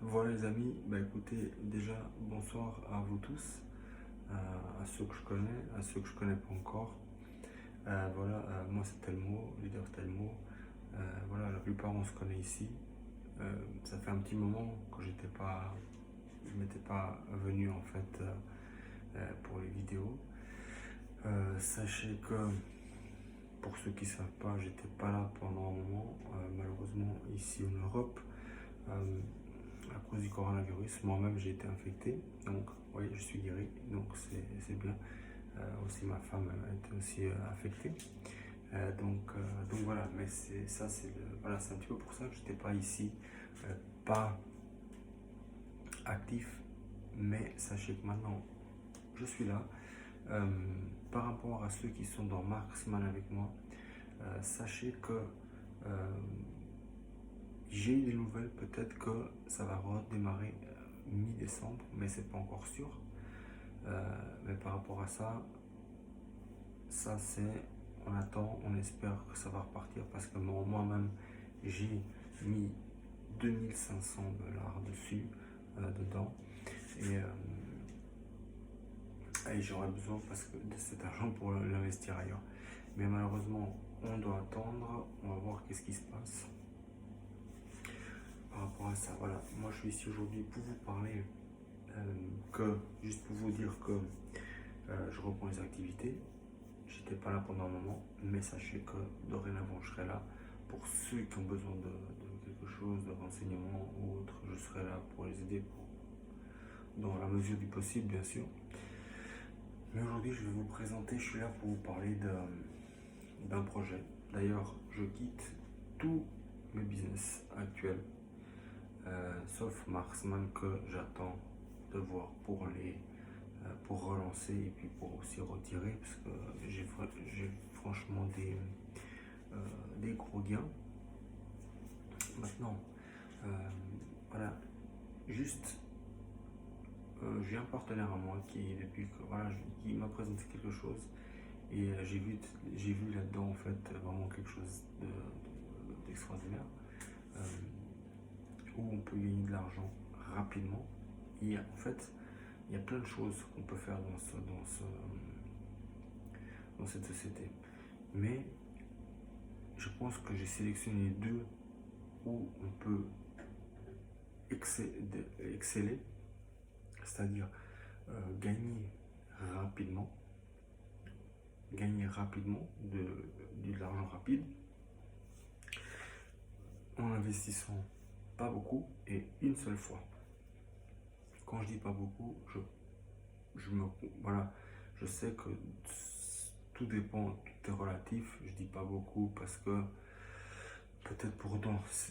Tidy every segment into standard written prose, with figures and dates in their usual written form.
Voilà les amis, bah écoutez, déjà bonsoir à vous tous, à ceux que je connais, à ceux que je connais pas encore. Moi c'est Telmo, leader Telmo. Voilà, la plupart on se connaît ici. Ça fait un petit moment que je m'étais pas venu en fait pour les vidéos. Sachez que pour ceux qui savent pas, j'étais pas là pendant un moment, malheureusement ici en Europe. Euh, à cause du coronavirus. Moi-même, j'ai été infecté, donc oui, je suis guéri, donc c'est bien. Aussi, ma femme a été aussi affectée. Donc voilà, mais c'est ça, voilà, c'est un petit peu pour ça que je n'étais pas ici, pas actif, mais sachez que maintenant, je suis là. Euh, Par rapport à ceux qui sont dans Marksman avec moi, sachez que euh, j'ai eu des nouvelles, peut-être que ça va redémarrer mi-décembre, mais c'est pas encore sûr. Mais par rapport à ça, on attend, on espère que ça va repartir parce que moi-même, j'ai mis 2500 $ dessus, dedans. Et, et j'aurais besoin de cet argent pour l'investir ailleurs. Mais malheureusement, on doit attendre, on va voir qu'est-ce qui se passe. Par rapport à ça, voilà, moi je suis ici aujourd'hui pour vous parler, juste pour vous dire que je reprends les activités. J'étais pas là pendant un moment, mais sachez que dorénavant je serai là pour ceux qui ont besoin de quelque chose, de renseignements ou autre. Je serai là pour les aider dans la mesure du possible, bien sûr. Mais aujourd'hui, je vais vous présenter, je suis là pour vous parler d'un projet. D'ailleurs, je quitte tous mes business actuels, sauf Marksman que j'attends de voir pour relancer et puis pour aussi retirer parce que j'ai franchement des gros gains. Maintenant, euh, voilà, juste j'ai un partenaire à moi qui m'a présenté quelque chose et j'ai vu là-dedans en fait vraiment quelque chose d'extraordinaire, euh, où on peut gagner de l'argent rapidement. Et en fait, il y a plein de choses qu'on peut faire dans cette société. Mais je pense que j'ai sélectionné deux où on peut exceller, c'est-à-dire gagner rapidement, de l'argent rapide en investissant pas beaucoup et une seule fois. Quand je dis pas beaucoup, je me voilà, je sais que tout dépend, tout est relatif. Je dis pas beaucoup parce que peut-être pour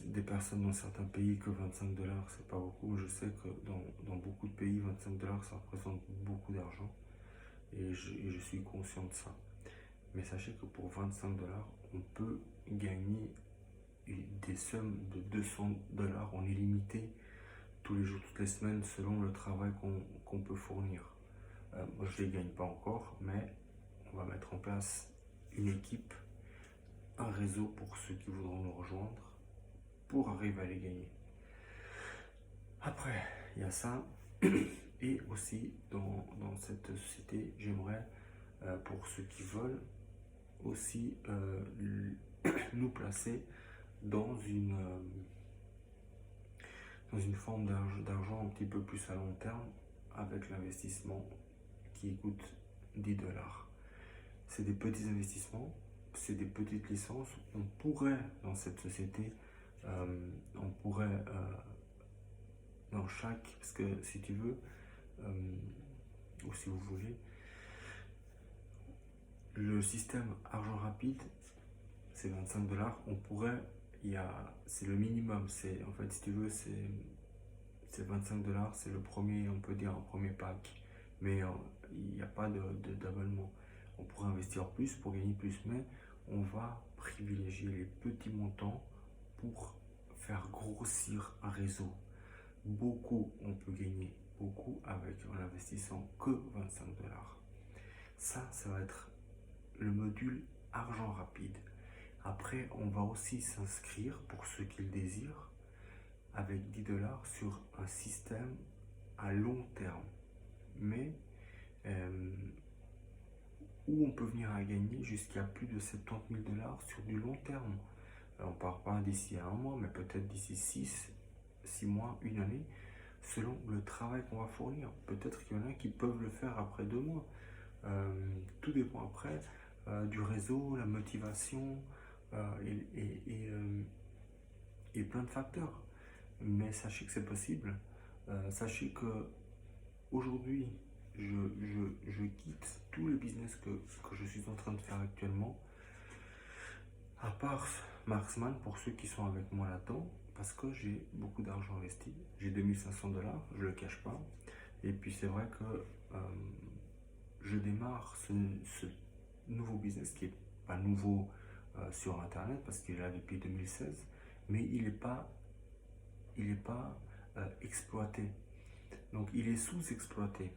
des personnes dans certains pays que 25 $ c'est pas beaucoup. Je sais que dans beaucoup de pays 25 $ ça représente beaucoup d'argent et je suis conscient de ça. Mais sachez que pour 25 $ on peut gagner des sommes de 200 $ en illimité tous les jours, toutes les semaines, selon le travail qu'on peut fournir. Moi, je ne les gagne pas encore, mais on va mettre en place une équipe, un réseau pour ceux qui voudront nous rejoindre pour arriver à les gagner. Après, il y a ça. Et aussi, dans cette société, j'aimerais, pour ceux qui veulent, aussi nous placer dans dans une forme d'argent un petit peu plus à long terme avec l'investissement qui coûte 10 $. C'est des petits investissements, c'est des petites licences. On pourrait, dans cette société, on pourrait, dans chaque, parce que si tu veux, ou si vous voulez, le système argent rapide, c'est 25 $. On pourrait, c'est le minimum. C'est en fait, si tu veux, c'est 25 $. C'est le premier, on peut dire, un premier pack. Mais il n'y a pas d'abonnement. On pourrait investir plus pour gagner plus, mais on va privilégier les petits montants pour faire grossir un réseau. Beaucoup, on peut gagner beaucoup en investissant que 25 $. Ça va être le module argent rapide. Après, on va aussi s'inscrire, pour ceux qui le désirent, avec 10 dollars sur un système à long terme, mais où on peut venir à gagner jusqu'à plus de 70 000 dollars sur du long terme. On ne part pas d'ici à un mois, mais peut-être d'ici 6 mois, une année, selon le travail qu'on va fournir. Peut-être qu'il y en a qui peuvent le faire après 2 mois. Tout dépend après du réseau, la motivation et plein de facteurs. Mais sachez que c'est possible. Sachez que aujourd'hui, je quitte tout le business que je suis en train de faire actuellement, à part Marksman, pour ceux qui sont avec moi là-dedans, parce que j'ai beaucoup d'argent investi. J'ai 2500 dollars, je ne le cache pas. Et puis c'est vrai que je démarre ce nouveau business qui n'est pas nouveau sur Internet, parce qu'il est là depuis 2016, mais il n'est pas exploité. Donc il est sous-exploité.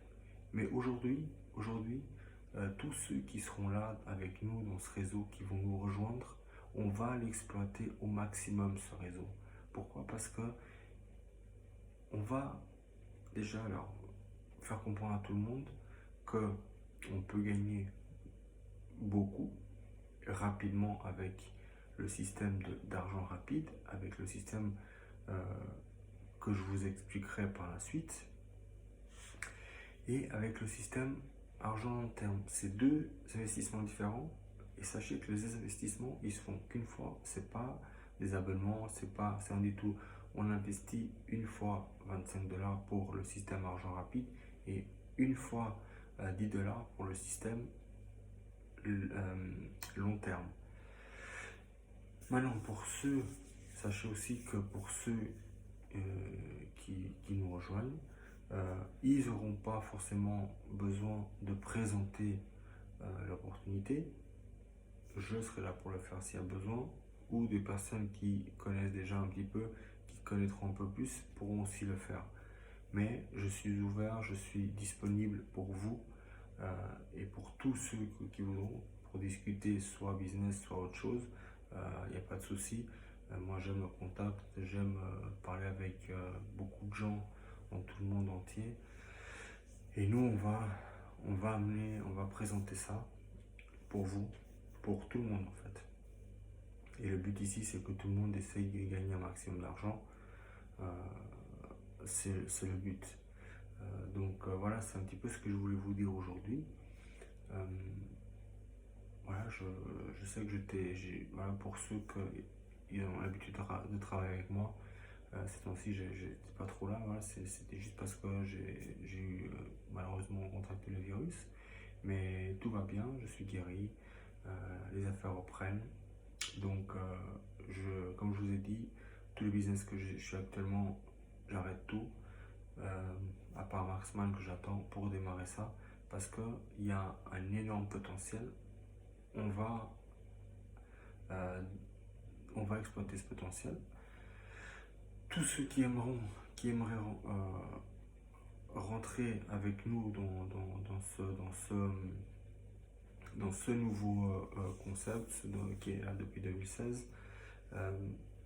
Mais aujourd'hui, tous ceux qui seront là avec nous dans ce réseau, qui vont nous rejoindre, on va l'exploiter au maximum ce réseau. Pourquoi? Parce que on va déjà alors faire comprendre à tout le monde que on peut gagner beaucoup rapidement avec le système d'argent rapide, avec le système que je vous expliquerai par la suite, et avec le système argent long terme. C'est deux investissements différents, et sachez que les investissements, ils se font qu'une fois. C'est pas des abonnements, c'est rien du tout. On investit une fois 25 dollars pour le système argent rapide et une fois 10 dollars pour le système long terme. Maintenant, sachez aussi que pour ceux qui nous rejoignent, ils n'auront pas forcément besoin de présenter l'opportunité. Je serai là pour le faire s'il y a besoin, ou des personnes qui connaissent déjà un petit peu, qui connaîtront un peu plus, pourront aussi le faire. Mais je suis ouvert, je suis disponible pour vous et pour tous ceux qui voudront, pour discuter soit business, soit autre chose. Il n'y a pas de souci. Moi j'aime le contact, j'aime parler avec beaucoup de gens dans tout le monde entier. Et nous on va présenter ça pour vous, pour tout le monde en fait. Et le but ici c'est que tout le monde essaye de gagner un maximum d'argent. C'est le but. Donc voilà, c'est un petit peu ce que je voulais vous dire aujourd'hui. Voilà, je sais que voilà, pour ceux qui ont l'habitude de travailler avec moi, ces temps-ci, j'étais pas trop là. Voilà, c'était juste parce que j'ai eu malheureusement contracté le virus. Mais tout va bien, je suis guéri, les affaires reprennent. Donc, comme je vous ai dit, tout le business que je suis actuellement, j'arrête tout. À part Marksman que j'attends pour démarrer ça, parce qu'il y a un énorme potentiel. On va exploiter ce potentiel. Tous ceux qui aimeraient rentrer avec nous dans ce nouveau concept qui est là depuis 2016,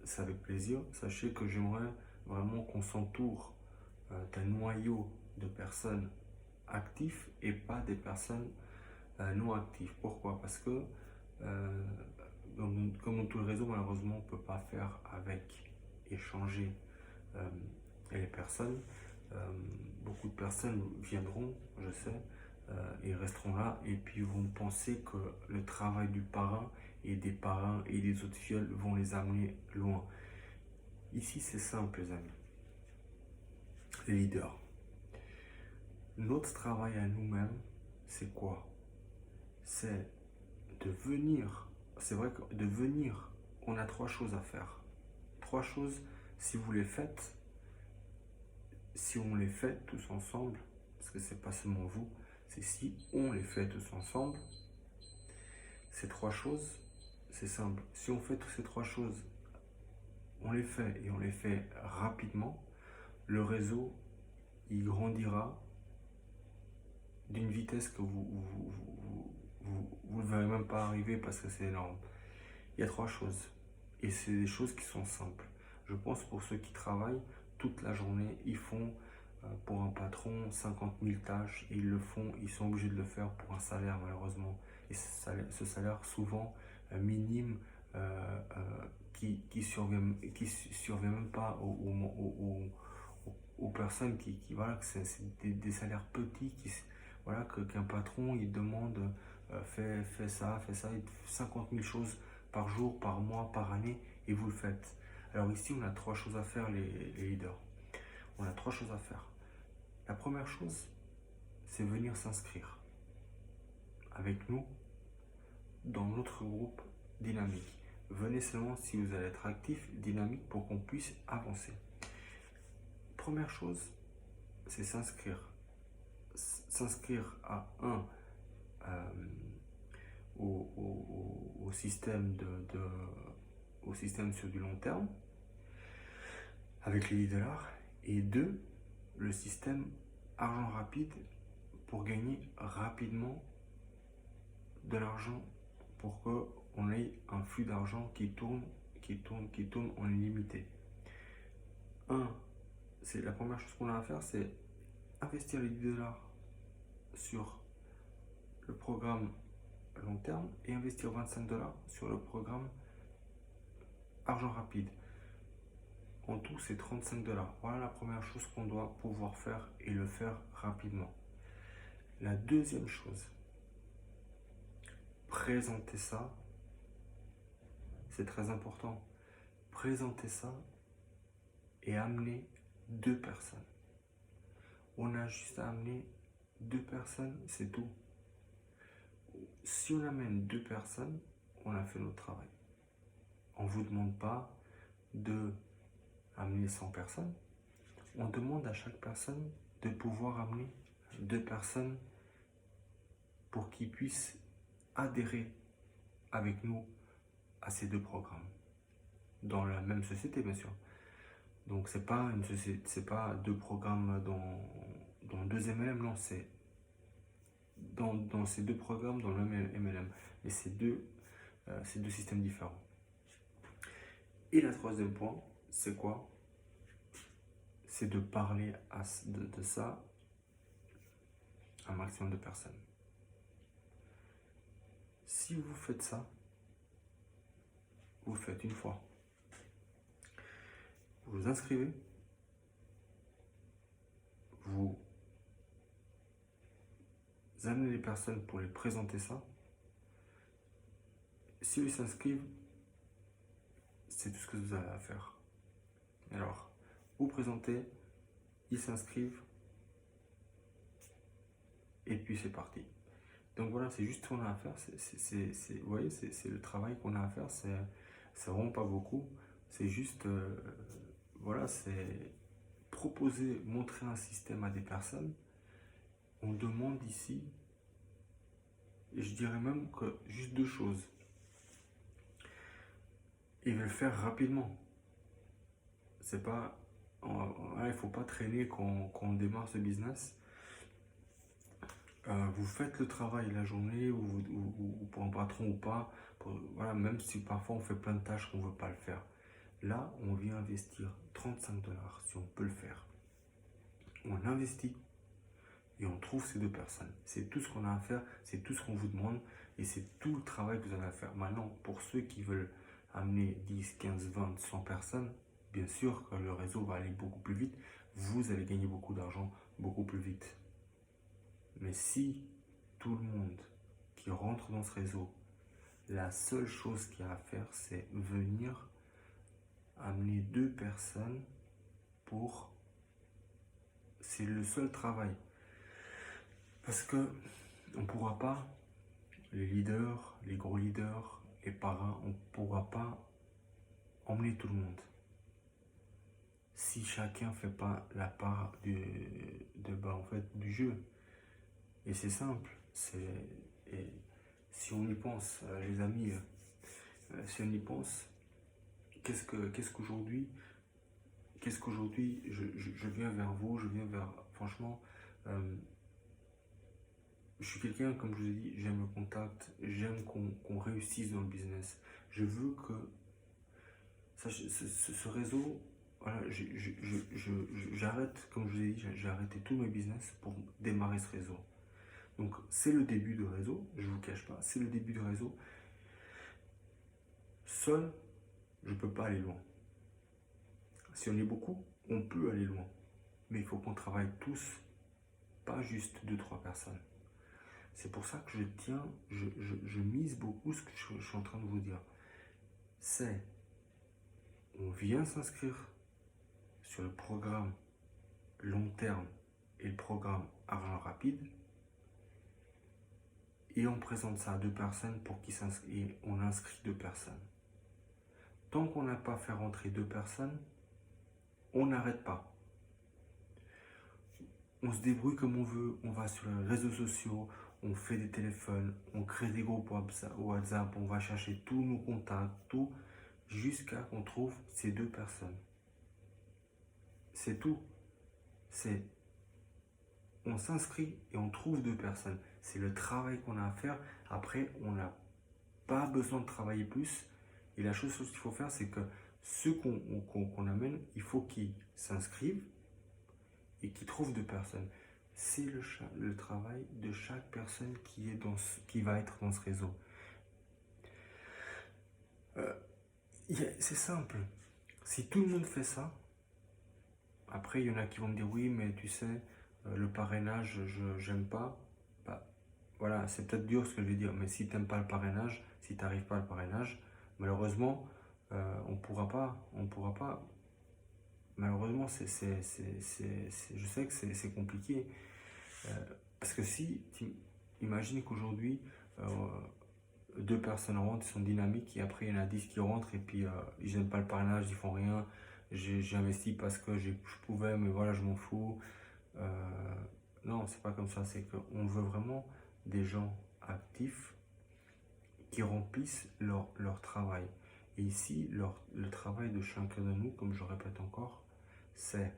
c'est avec plaisir. Sachez que j'aimerais vraiment qu'on s'entoure d'un noyau de personnes actives et pas des personnes non actives. Pourquoi? Parce que comme dans tout le réseau, malheureusement, on ne peut pas faire avec, échanger les personnes. Beaucoup de personnes viendront, je sais, et resteront là, et puis vont penser que le travail du parrain et des parrains et des autres fioles vont les amener loin. Ici, c'est simple, les amis. Les leaders. Notre travail à nous-mêmes, c'est quoi? C'est de venir. C'est vrai que de venir, on a 3 choses à faire. 3 choses, si vous les faites, si on les fait tous ensemble, parce que c'est pas seulement vous, c'est si on les fait tous ensemble, ces 3 choses, c'est simple. Si on fait toutes ces 3 choses, on les fait et on les fait rapidement, le réseau, il grandira d'une vitesse que vous ne verrez même pas arriver parce que c'est énorme. Il y a 3 choses et c'est des choses qui sont simples. Je pense pour ceux qui travaillent toute la journée, ils font pour un patron 50 000 tâches et ils le font, ils sont obligés de le faire pour un salaire malheureusement. Et ce salaire souvent minime qui survient même pas aux personnes voilà, que c'est des salaires petits voilà, qu'un patron il demande fais ça, 50 000 choses par jour, par mois, par année et vous le faites. Alors ici on a trois choses à faire les leaders. On a trois choses à faire. La première chose, c'est venir s'inscrire avec nous dans notre groupe dynamique. Venez seulement si vous allez être actif, dynamique, pour qu'on puisse avancer. Première chose, c'est s'inscrire. S'inscrire à au système au système sur du long terme avec les leaders, et deux, le système argent rapide pour gagner rapidement de l'argent, pour qu'on ait un flux d'argent qui tourne en illimité. C'est la première chose qu'on a à faire, c'est investir les $10 sur le programme long terme et investir 25 $ sur le programme argent rapide. En tout, c'est 35 $. Voilà la première chose qu'on doit pouvoir faire et le faire rapidement. La deuxième chose, présenter ça, c'est très important. Présenter ça et amener 2 personnes. On a juste à amener 2 personnes, c'est tout. Si on amène 2 personnes, on a fait notre travail. On ne vous demande pas de amener 100 personnes. On demande à chaque personne de pouvoir amener 2 personnes pour qu'ils puissent adhérer avec nous à ces 2 programmes. Dans la même société, bien sûr. Donc, c'est pas une société, c'est pas 2 programmes dans 2 MLM, non, c'est dans ces 2 programmes dans le même MLM. Mais c'est deux systèmes différents. Et la troisième point, c'est quoi? C'est de parler de ça à un maximum de personnes. Si vous faites ça, vous le faites une fois. Vous vous inscrivez, vous amenez les personnes pour les présenter ça. Si ils s'inscrivent, c'est tout ce que vous avez à faire. Alors, vous présentez, ils s'inscrivent, et puis c'est parti. Donc voilà, c'est juste ce qu'on a à faire. Vous voyez, c'est le travail qu'on a à faire. C'est vraiment pas beaucoup. C'est juste, voilà, c'est proposer, montrer un système à des personnes. On demande ici, et je dirais même que juste 2 choses. Ils veulent faire rapidement. C'est pas, il faut pas traîner quand on démarre ce business. Vous faites le travail la journée, ou pour un patron ou pas, voilà, même si parfois on fait plein de tâches qu'on ne veut pas le faire. Là, on vient investir 35 $ si on peut le faire. On investit et on trouve ces 2 personnes. C'est tout ce qu'on a à faire, c'est tout ce qu'on vous demande et c'est tout le travail que vous avez à faire. Maintenant, pour ceux qui veulent amener 10, 15, 20, 100 personnes, bien sûr que le réseau va aller beaucoup plus vite. Vous allez gagner beaucoup d'argent beaucoup plus vite. Mais si tout le monde qui rentre dans ce réseau, la seule chose qu'il y a à faire, c'est venir amener 2 personnes pour... C'est le seul travail. Parce que on ne pourra pas, les leaders, les gros leaders, les parrains, on ne pourra pas emmener tout le monde. Si chacun ne fait pas la part du jeu. Et c'est simple. Et si on y pense, les amis, si on y pense, qu'est-ce qu'aujourd'hui je viens vers vous, franchement, je suis quelqu'un, comme je vous ai dit, j'aime le contact, j'aime qu'on réussisse dans le business. Je veux que Ce réseau, voilà, j'arrête, comme je vous ai dit, j'ai arrêté tous mes business pour démarrer ce réseau. Donc c'est le début du réseau, je ne vous cache pas, c'est le début du réseau. Seul, je ne peux pas aller loin. Si on est beaucoup, on peut aller loin. Mais il faut qu'on travaille tous, pas juste 2-3 personnes. C'est pour ça que je tiens, je mise beaucoup ce que je suis en train de vous dire. C'est, on vient s'inscrire sur le programme long terme et le programme argent rapide. Et on présente ça à 2 personnes pour qu'ils s'inscrivent. Et on inscrit 2 personnes. Tant qu'on n'a pas fait rentrer 2 personnes, on n'arrête pas. On se débrouille comme on veut, on va sur les réseaux sociaux, on fait des téléphones, on crée des groupes WhatsApp, on va chercher tous nos contacts, tout, jusqu'à qu'on trouve ces 2 personnes. C'est tout. On s'inscrit et on trouve 2 personnes. C'est le travail qu'on a à faire. Après, on n'a pas besoin de travailler plus. Et la chose qu'il faut faire, c'est que ceux qu'on amène, il faut qu'ils s'inscrivent et qu'ils trouvent 2 personnes. C'est le travail de chaque personne qui va être dans ce réseau. C'est simple. Si tout le monde fait ça, après il y en a qui vont me dire oui, mais tu sais, le parrainage, j'aime pas. Bah, voilà, c'est peut-être dur ce que je vais dire, mais si tu n'aimes pas le parrainage, si tu n'arrives pas au parrainage, malheureusement, on pourra pas. Malheureusement, je sais que c'est compliqué. Parce que si, imagine qu'aujourd'hui, 2 personnes rentrent, ils sont dynamiques, et après il y en a 10 qui rentrent, et puis ils n'aiment pas le parrainage, ils font rien. J'ai investi parce que je pouvais, mais voilà, je m'en fous. Non, c'est pas comme ça, c'est qu'on veut vraiment des gens actifs qui remplissent leur travail. Et ici, le travail de chacun de nous, comme je répète encore, c'est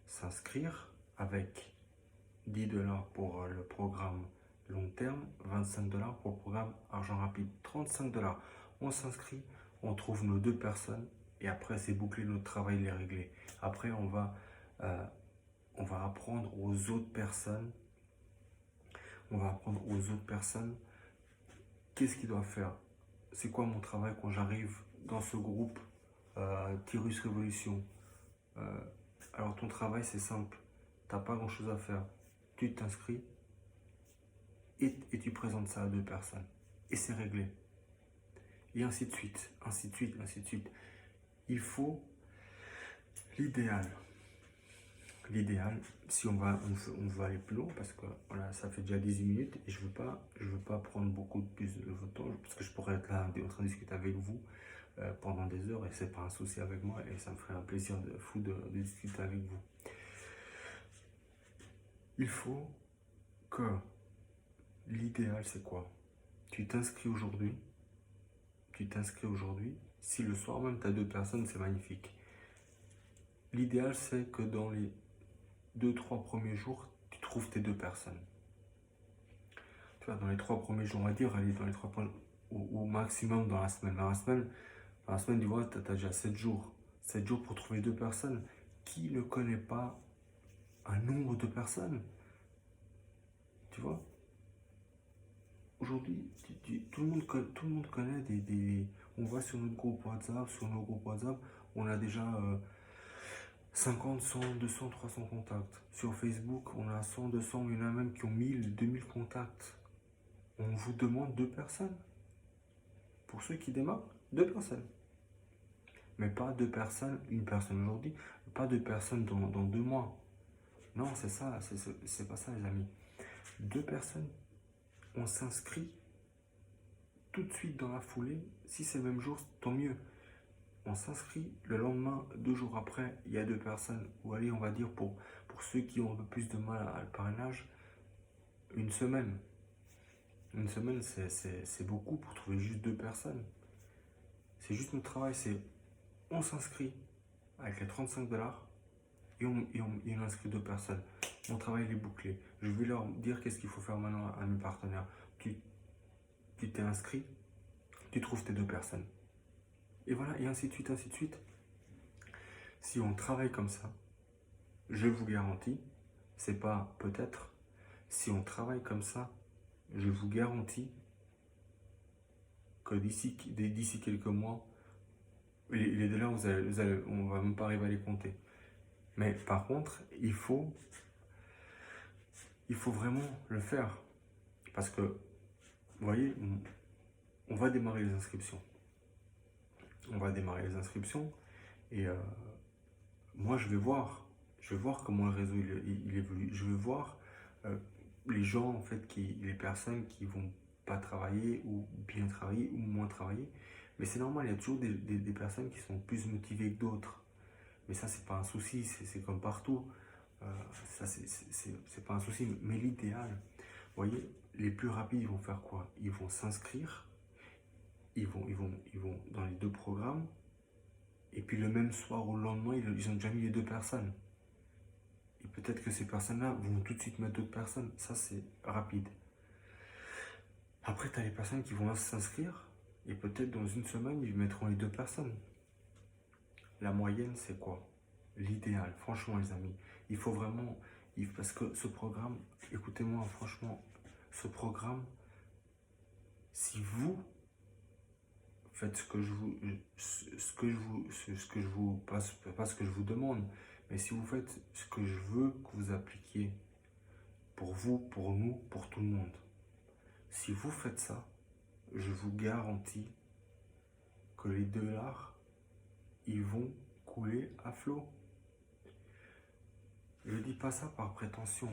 s'inscrire avec 10 $ pour le programme long terme, 25 $ pour le programme argent rapide, 35 $. On s'inscrit, on trouve nos 2 personnes et après c'est bouclé, notre travail il est réglé. Après on va apprendre aux autres personnes, qu'est-ce qu'ils doivent faire. C'est quoi mon travail quand j'arrive dans ce groupe Tyrus Révolution. Alors ton travail c'est simple, t'as pas grand chose à faire. Tu t'inscris et tu présentes ça à 2 personnes. Et c'est réglé. Et ainsi de suite, ainsi de suite, ainsi de suite. Il faut l'idéal. L'idéal, si on veut aller plus loin, parce que voilà, ça fait déjà 18 minutes et je veux pas prendre beaucoup plus de votre temps, parce que je pourrais être là en train de discuter avec vous pendant des heures et c'est pas un souci avec moi et ça me ferait un plaisir fou de discuter avec vous. Il faut que l'idéal c'est quoi? Tu t'inscris aujourd'hui. Si le soir même tu as 2 personnes, c'est magnifique. L'idéal c'est que dans les 2-3 premiers jours, tu trouves tes 2 personnes. Tu vois, dans les 3 premiers jours, on va dire, allez, dans les 3 premiers, ou maximum dans la semaine. Dans la semaine, tu vois, tu as déjà 7 jours. 7 jours pour trouver 2 personnes. Qui ne connaît pas un nombre de personnes? Tu vois? Aujourd'hui, tout le monde connaît on voit sur notre groupe WhatsApp, on a déjà 50, 100, 200, 300 contacts. Sur Facebook, on a 100, 200, il y en a même qui ont 1000, 2000 contacts. On vous demande 2 personnes. Pour ceux qui démarrent, 2 personnes. Mais pas 2 personnes, une personne aujourd'hui, pas 2 personnes dans 2 mois. Non, c'est ça, c'est pas ça les amis. 2 personnes, on s'inscrit tout de suite dans la foulée. Si c'est le même jour, tant mieux. On s'inscrit, le lendemain, 2 jours après, il y a 2 personnes. Ou allez, on va dire pour ceux qui ont un peu plus de mal à le parrainage, une semaine. Une semaine, c'est beaucoup pour trouver juste 2 personnes. C'est juste notre travail, on s'inscrit avec les 35 $ et on inscrit 2 personnes. Mon travail il est bouclé. Je vais leur dire qu'est-ce qu'il faut faire maintenant à mes partenaires. Tu t'es inscrit, tu trouves tes 2 personnes. Et voilà, et ainsi de suite, ainsi de suite. Si on travaille comme ça, je vous garantis, c'est pas peut-être, si on travaille comme ça, je vous garantis que d'ici quelques mois, les dollars, on va même pas arriver à les compter. Mais par contre, il faut vraiment le faire. Parce que, vous voyez, on va démarrer les inscriptions. On va démarrer les inscriptions et moi je vais voir comment le réseau il évolue. Je vais voir euh, les gens en fait, les personnes qui vont pas travailler ou bien travailler ou moins travailler. Mais c'est normal, il y a toujours des personnes qui sont plus motivées que d'autres. Mais ça, c'est pas un souci, c'est comme partout. Ça, c'est pas un souci. Mais l'idéal, vous voyez, les plus rapides, ils vont faire quoi? Ils vont s'inscrire, ils vont dans les deux programmes, et puis le même soir ou le lendemain, ils ont déjà mis les deux personnes. Et peut-être que ces personnes-là vont tout de suite mettre d'autres personnes. Ça, c'est rapide. Après, tu as les personnes qui vont s'inscrire, et peut-être dans une semaine, ils mettront les deux personnes. La moyenne, c'est quoi? L'idéal, franchement, les amis. Il faut vraiment. Parce que ce programme, écoutez-moi, franchement, ce programme, si vous faites pas ce que je vous demande, mais si vous faites ce que je veux que vous appliquiez pour vous, pour nous, pour tout le monde, si vous faites ça, je vous garantis que les dollars, ils vont couler à flot. Je ne dis pas ça par prétention.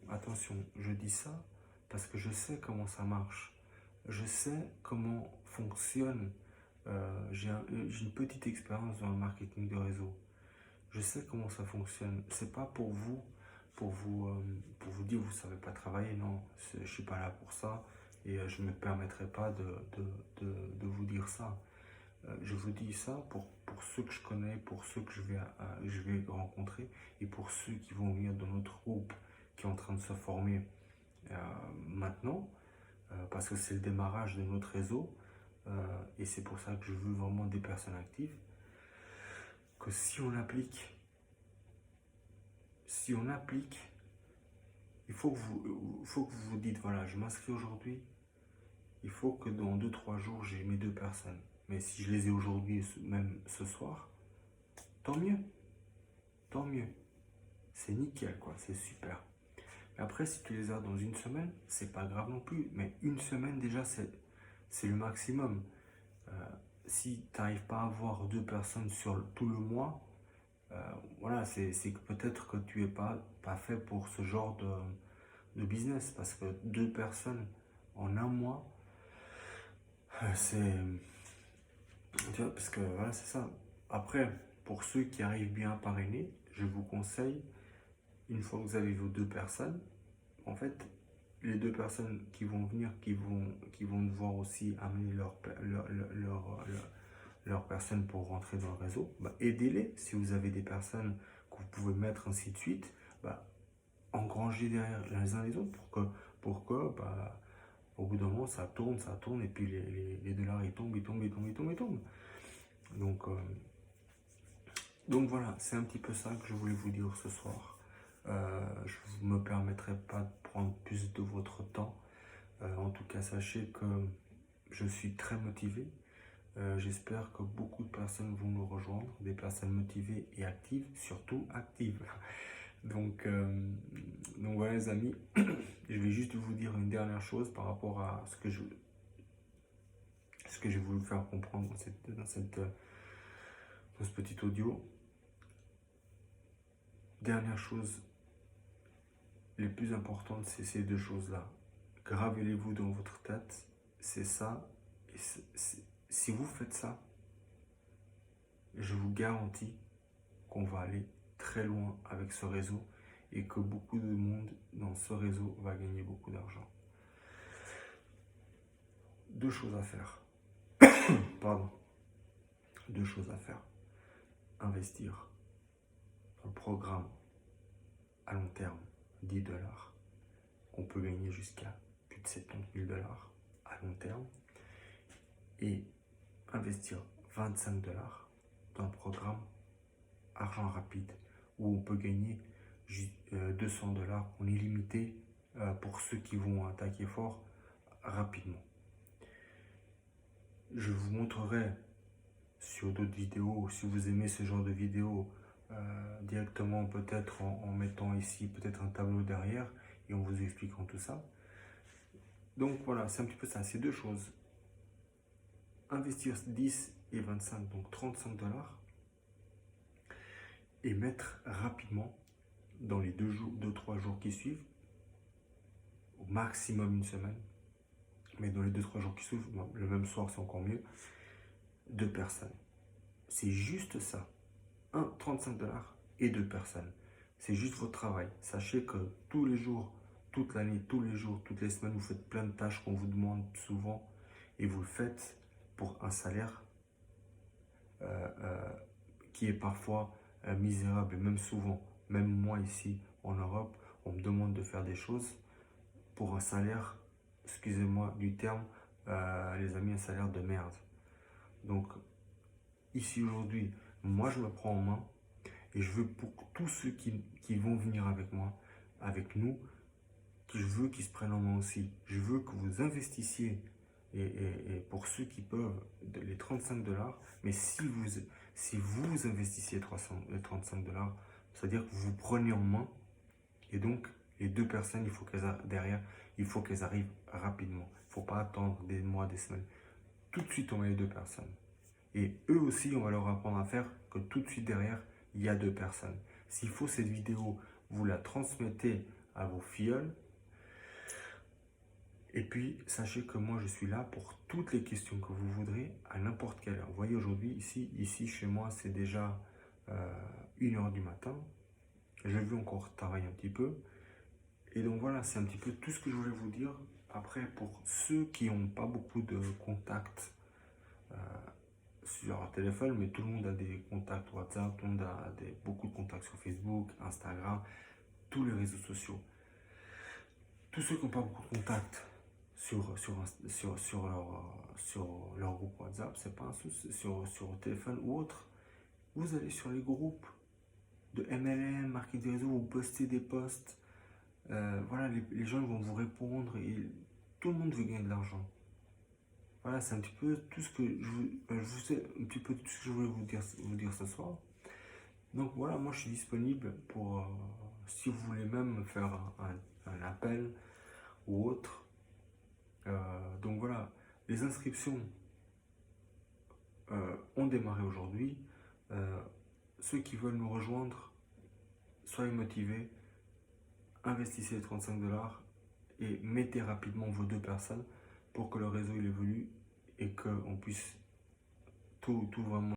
Attention, je dis ça parce que je sais comment ça marche. Je sais comment fonctionne. J'ai une petite expérience dans le marketing de réseau. Je sais comment ça fonctionne. C'est pas pour vous dire vous savez pas travailler. Non, je suis pas là pour ça et je me permettrai pas de vous dire ça. Je vous dis ça pour ceux que je connais, pour ceux que je vais rencontrer et pour ceux qui vont venir dans notre groupe qui est en train de se former maintenant, parce que c'est le démarrage de notre réseau et c'est pour ça que je veux vraiment des personnes actives. Que si on applique, il faut que vous vous dites voilà, je m'inscris aujourd'hui, il faut que dans 2-3 jours j'ai mes deux personnes. Mais si je les ai aujourd'hui, même ce soir, tant mieux. Tant mieux. C'est nickel, quoi. C'est super. Mais après, si tu les as dans une semaine, c'est pas grave non plus. Mais une semaine, déjà, c'est le maximum. Si tu n'arrives pas à avoir deux personnes sur tout le mois, voilà, c'est que peut-être que tu n'es pas fait pour ce genre de business. Parce que deux personnes en un mois, c'est... Tu vois, parce que voilà, c'est ça. Après, pour ceux qui arrivent bien à parrainer, je vous conseille, une fois que vous avez vos deux personnes, en fait, les deux personnes qui vont venir, qui vont devoir aussi amener leur personne pour rentrer dans le réseau, bah, aidez-les. Si vous avez des personnes que vous pouvez mettre ainsi de suite, bah, engrangez derrière les uns les autres pour que bah, au bout d'un moment, ça tourne, et puis les dollars, ils tombent, ils tombent, ils tombent, ils tombent, ils tombent. Donc voilà, c'est un petit peu ça que je voulais vous dire ce soir. Je ne me permettrai pas de prendre plus de votre temps. En tout cas, sachez que je suis très motivé. J'espère que beaucoup de personnes vont nous rejoindre, des personnes motivées et actives, surtout actives. Donc voilà les amis, je vais juste vous dire une dernière chose par rapport à ce que j'ai voulu faire comprendre dans ce petit audio. Dernière chose, les plus importantes, c'est ces deux choses-là. Gravez-les-vous dans votre tête, c'est ça. Et si vous faites ça, je vous garantis qu'on va aller très loin avec ce réseau et que beaucoup de monde dans ce réseau va gagner beaucoup d'argent. Deux choses à faire. Pardon. Deux choses à faire. Investir dans le programme à long terme, 10 $. On peut gagner jusqu'à plus de 70 000 $ à long terme. Et investir $25 dans le programme Argent Rapide, où on peut gagner $200 en illimité pour ceux qui vont attaquer fort rapidement. Je vous montrerai sur d'autres vidéos, si vous aimez ce genre de vidéos, directement peut-être en mettant ici peut-être un tableau derrière et en vous expliquant tout ça. Donc voilà, c'est un petit peu ça, c'est deux choses. Investir 10 et 25, donc $35, et mettre rapidement dans les 2-3 jours qui suivent, au maximum une semaine, mais dans les 2-3 jours qui suivent, le même soir c'est encore mieux, 2 personnes. C'est juste ça, 35$ et 2 personnes. C'est juste votre travail. Sachez que tous les jours, toute l'année, tous les jours, toutes les semaines, vous faites plein de tâches qu'on vous demande souvent et vous le faites pour un salaire qui est parfois misérable, et même souvent, même moi ici en Europe, on me demande de faire des choses pour un salaire, excusez-moi du terme, les amis, un salaire de merde. Donc, ici aujourd'hui, moi je me prends en main et je veux pour tous ceux qui vont venir avec moi, avec nous, je veux qu'ils se prennent en main aussi. Je veux que vous investissiez et pour ceux qui peuvent, les $35, mais si vous investissiez 35$, c'est-à-dire que vous prenez en main, et donc les 2 personnes, il faut derrière, il faut qu'elles arrivent rapidement. Il ne faut pas attendre des mois, des semaines. Tout de suite, on met les 2 personnes. Et eux aussi, on va leur apprendre à faire que tout de suite derrière, il y a 2 personnes. S'il faut cette vidéo, vous la transmettez à vos filleuls. Et puis, sachez que moi, je suis là pour toutes les questions que vous voudrez à n'importe quelle heure. Vous voyez, aujourd'hui, ici chez moi, c'est déjà 1h du matin. Je vais encore travailler un petit peu. Et donc voilà, c'est un petit peu tout ce que je voulais vous dire. Après, pour ceux qui n'ont pas beaucoup de contacts sur leur téléphone, mais tout le monde a des contacts WhatsApp, tout le monde a beaucoup de contacts sur Facebook, Instagram, tous les réseaux sociaux. Tous ceux qui n'ont pas beaucoup de contacts sur leur groupe WhatsApp, c'est pas un souci, sur le téléphone ou autre, vous allez sur les groupes de MLM, marketing réseau, vous postez des posts, voilà, les gens vont vous répondre et tout le monde veut gagner de l'argent. Voilà, c'est un petit peu tout ce que je sais un petit peu tout ce que je voulais vous dire ce soir. Donc voilà, moi je suis disponible pour si vous voulez même faire un appel ou autre. Donc voilà, les inscriptions ont démarré aujourd'hui. Ceux qui veulent nous rejoindre, soyez motivés, investissez les $35 et mettez rapidement vos 2 personnes pour que le réseau il évolue et qu'on puisse tout vraiment